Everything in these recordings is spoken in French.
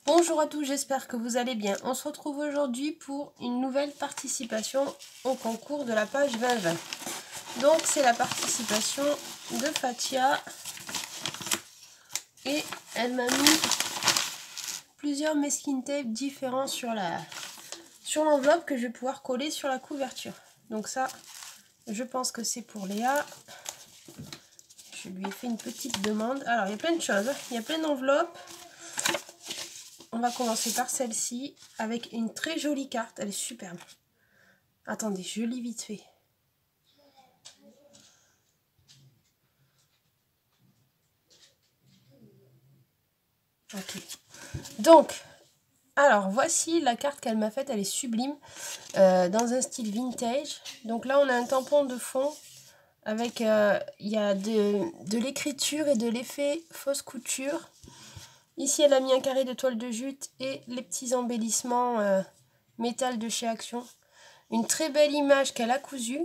Bonjour à tous, j'espère que vous allez bien. On se retrouve aujourd'hui pour une nouvelle participation au concours de la page 2020. Donc c'est la participation de Fatia et elle m'a mis plusieurs masking tape différents sur l'enveloppe que je vais pouvoir coller sur la couverture. Donc ça, je pense que c'est pour Léa. Je lui ai fait une petite demande. Alors il y a plein de choses, il y a plein d'enveloppes. On va commencer par celle-ci avec une très jolie carte. Elle est superbe. Attendez, je lis vite fait. Ok. Donc, alors voici la carte qu'elle m'a faite. Elle est sublime. Dans un style vintage. Donc là, on a un tampon de fond. Avec, il y a de l'écriture et de l'effet fausse couture. Ici, elle a mis un carré de toile de jute et les petits embellissements métal de chez Action. Une très belle image qu'elle a cousue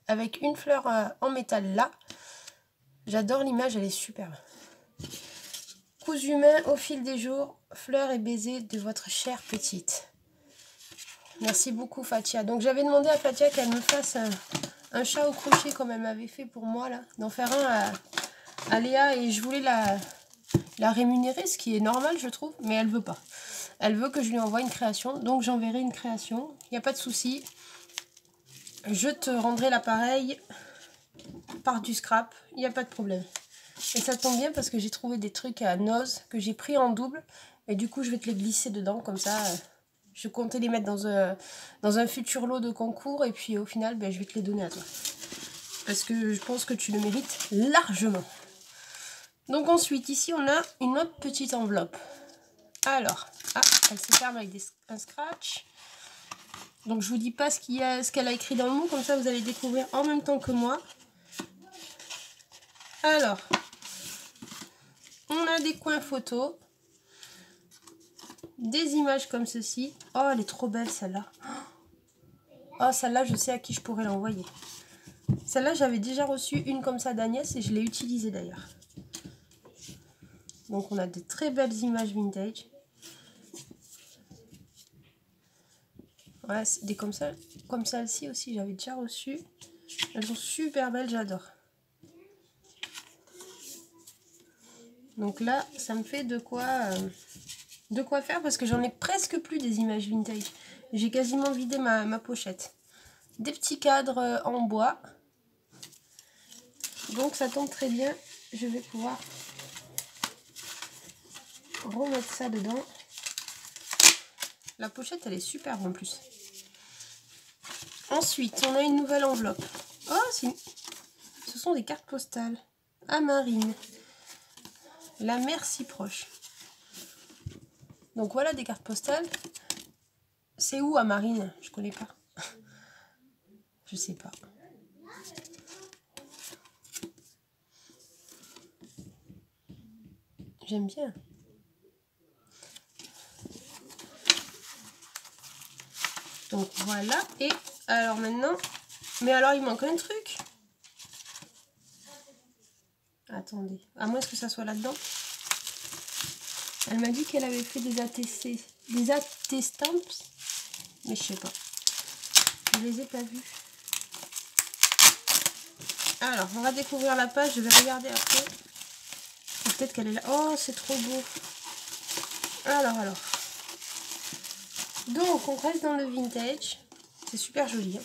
avec une fleur en métal là. J'adore l'image, elle est superbe. Cousu main au fil des jours, fleurs et baisers de votre chère petite. Merci beaucoup Fatia. Donc j'avais demandé à Fatia qu'elle me fasse un chat au crochet comme elle m'avait fait pour moi là. D'en faire un à Léa et je voulais la rémunérer, ce qui est normal je trouve, mais elle veut pas. Elle veut que je lui envoie une création, donc j'enverrai une création. Il n'y a pas de souci. Je te rendrai l'appareil par du scrap, il n'y a pas de problème. Et ça tombe bien parce que j'ai trouvé des trucs à Noz que j'ai pris en double. Et du coup, je vais te les glisser dedans comme ça. Je comptais les mettre dans un futur lot de concours. Et puis au final, ben, je vais te les donner à toi. Parce que je pense que tu le mérites largement. Donc ensuite, ici, on a une autre petite enveloppe. Alors, elle se ferme avec un scratch. Donc je vous dis pas ce qu'elle a écrit dans le mot. Comme ça, vous allez découvrir en même temps que moi. Alors, on a des coins photos. Des images comme ceci. Oh, elle est trop belle celle-là. Oh, celle-là, je sais à qui je pourrais l'envoyer. Celle-là, j'avais déjà reçu une comme ça d'Agnès et je l'ai utilisée d'ailleurs. Donc, on a de très belles images vintage. Voilà, des comme ça, comme celle-ci aussi, j'avais déjà reçu. Elles sont super belles, j'adore. Donc là, ça me fait de quoi faire parce que j'en ai presque plus des images vintage. J'ai quasiment vidé ma pochette. Des petits cadres en bois. Donc ça tombe très bien. Je vais pouvoir remettre ça dedans. La pochette, elle est superbe en plus. Ensuite, on a une nouvelle enveloppe. Oh, ce sont des cartes postales. À Marine. La mer si proche. Donc voilà des cartes postales. C'est où à Marine? Je connais pas. Je sais pas. J'aime bien. Donc voilà. Et alors maintenant... Mais alors il manque un truc. Attendez. À moins que ça soit là-dedans. Elle m'a dit qu'elle avait fait des ATC. Des AT-stamps. Mais je sais pas. Je les ai pas vus. Alors, on va découvrir la page. Je vais regarder après. Peut-être qu'elle est là. Oh, c'est trop beau. Alors. Donc, on reste dans le vintage. C'est super joli. Hein.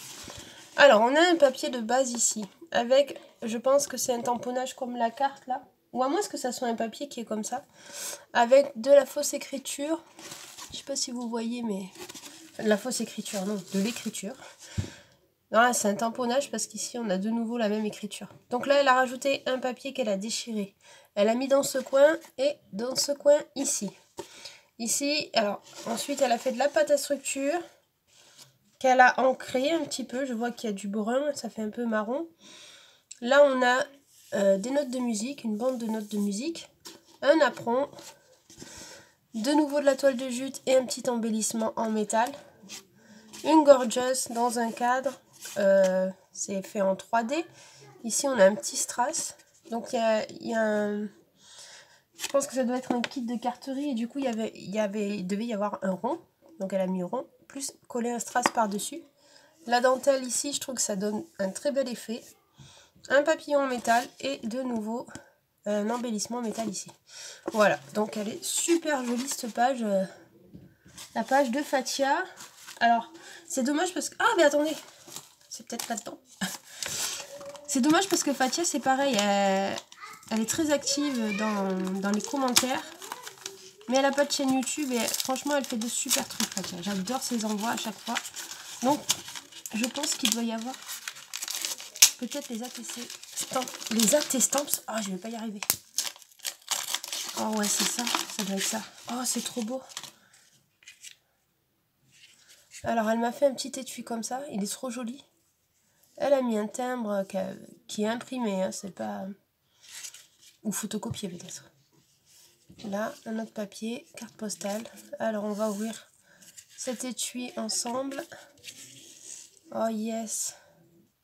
Alors, on a un papier de base ici. Avec, je pense que c'est un tamponnage comme la carte là. Ou à moins que ça soit un papier qui est comme ça. Avec de la fausse écriture. Je sais pas si vous voyez, mais... De la fausse écriture, non. De l'écriture. Ah, c'est un tamponnage parce qu'ici, on a de nouveau la même écriture. Donc là, elle a rajouté un papier qu'elle a déchiré. Elle a mis dans ce coin et dans ce coin ici. Ici, alors, ensuite, elle a fait de la pâte à structure qu'elle a ancrée un petit peu. Je vois qu'il y a du brun, ça fait un peu marron. Là, on a des notes de musique, une bande de notes de musique, un apron, de nouveau de la toile de jute et un petit embellissement en métal. Une gorgeous dans un cadre. C'est fait en 3D. Ici, on a un petit strass. Donc, il y a Je pense que ça doit être un kit de carterie. Et du coup, il devait y avoir un rond. Donc elle a mis rond. Plus coller un strass par-dessus. La dentelle ici, je trouve que ça donne un très bel effet. Un papillon en métal. Et de nouveau, un embellissement en métal ici. Voilà. Donc elle est super jolie cette page. La page de Fathia. Alors, c'est dommage parce que... Ah, mais attendez. C'est peut-être là-dedans. C'est dommage parce que Fathia, c'est pareil. Elle est très active dans les commentaires. Mais elle n'a pas de chaîne YouTube et franchement, elle fait de super trucs, Fathia. J'adore ses envois à chaque fois. Donc, je pense qu'il doit y avoir peut-être les ATC stamps. Les AT stamps. Ah, je vais pas y arriver. Oh ouais, c'est ça. Ça doit être ça. Oh, c'est trop beau. Alors, elle m'a fait un petit étui comme ça. Il est trop joli. Elle a mis un timbre qui est imprimé. Hein, c'est pas... Ou photocopié peut-être. Là, un autre papier, carte postale. Alors, on va ouvrir cet étui ensemble. Oh, yes.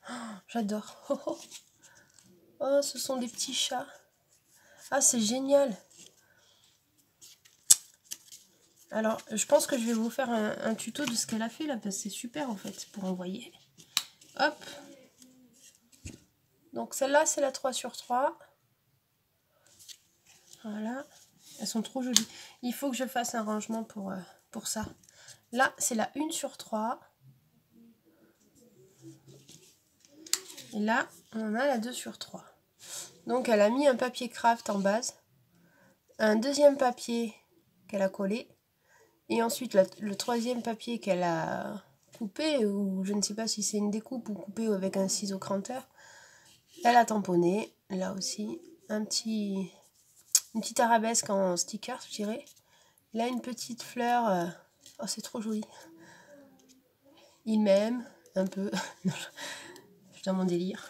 Oh, j'adore. Oh, oh. Oh, ce sont des petits chats. Ah, c'est génial. Alors, je pense que je vais vous faire un tuto de ce qu'elle a fait là, parce que c'est super en fait, pour envoyer. Hop. Donc, celle-là, c'est la 3/3. Voilà. Elles sont trop jolies. Il faut que je fasse un rangement pour ça. Là, c'est la 1/3. Et là, on a la 2/3. Donc, elle a mis un papier craft en base. Un deuxième papier qu'elle a collé. Et ensuite, le troisième papier qu'elle a coupé, ou je ne sais pas si c'est une découpe ou coupé avec un ciseau cranteur. Elle a tamponné. Là aussi, une petite arabesque en sticker, je dirais. Là, une petite fleur. Oh, c'est trop joli. Il m'aime un peu. Je suis dans mon délire.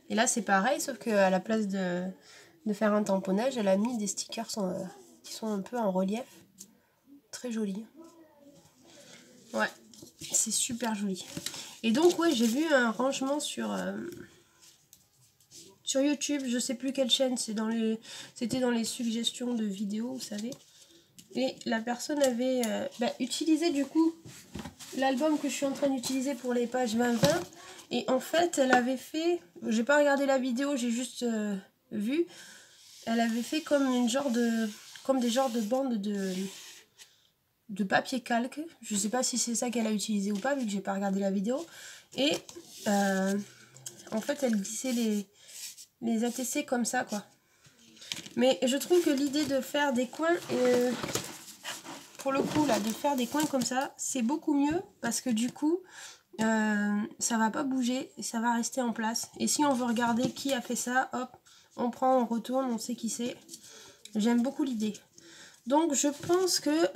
Et là, c'est pareil, sauf qu'à la place de faire un tamponnage, elle a mis des stickers qui sont un peu en relief. Très joli. Ouais, c'est super joli. Et donc, ouais, j'ai vu un rangement sur YouTube, je sais plus quelle chaîne, c'était dans les suggestions de vidéos, vous savez. Et la personne avait utilisé du coup l'album que je suis en train d'utiliser pour les pages 20-20. Et en fait, elle avait fait, j'ai pas regardé la vidéo, j'ai juste vu, elle avait fait comme des genres de bandes de papier calque. Je sais pas si c'est ça qu'elle a utilisé ou pas, vu que j'ai pas regardé la vidéo. Et en fait, elle glissait les ATC comme ça, quoi. Mais je trouve que l'idée de faire des coins, pour le coup, là, de faire des coins comme ça, c'est beaucoup mieux, parce que du coup, ça va pas bouger, et ça va rester en place. Et si on veut regarder qui a fait ça, hop, on prend, on retourne, on sait qui c'est. J'aime beaucoup l'idée. Donc, je pense que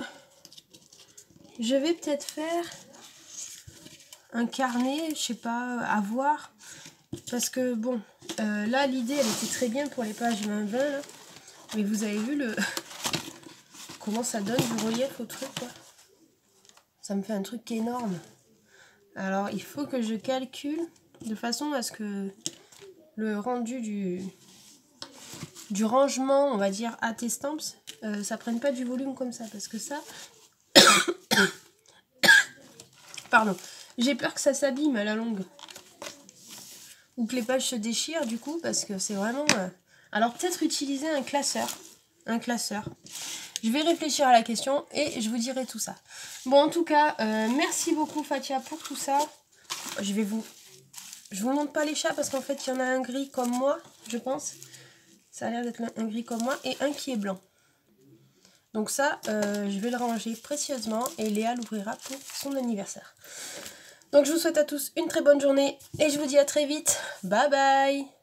je vais peut-être faire un carnet, je sais pas, à voir. Parce que bon, là l'idée elle était très bien pour les pages 20-20. Mais vous avez vu comment ça donne du relief au truc, quoi. Ça me fait un truc énorme. Alors il faut que je calcule de façon à ce que le rendu du rangement, on va dire AT Stamps, ça prenne pas du volume comme ça. Parce que ça... Pardon. J'ai peur que ça s'abîme à la longue. Ou que les pages se déchirent du coup, parce que c'est vraiment... Alors peut-être utiliser un classeur. Un classeur. Je vais réfléchir à la question et je vous dirai tout ça. Bon, en tout cas, merci beaucoup Fathia pour tout ça. Je vous montre pas les chats parce qu'en fait, il y en a un gris comme moi, je pense. Ça a l'air d'être un gris comme moi et un qui est blanc. Donc ça, je vais le ranger précieusement et Léa l'ouvrira pour son anniversaire. Donc je vous souhaite à tous une très bonne journée et je vous dis à très vite. Bye bye!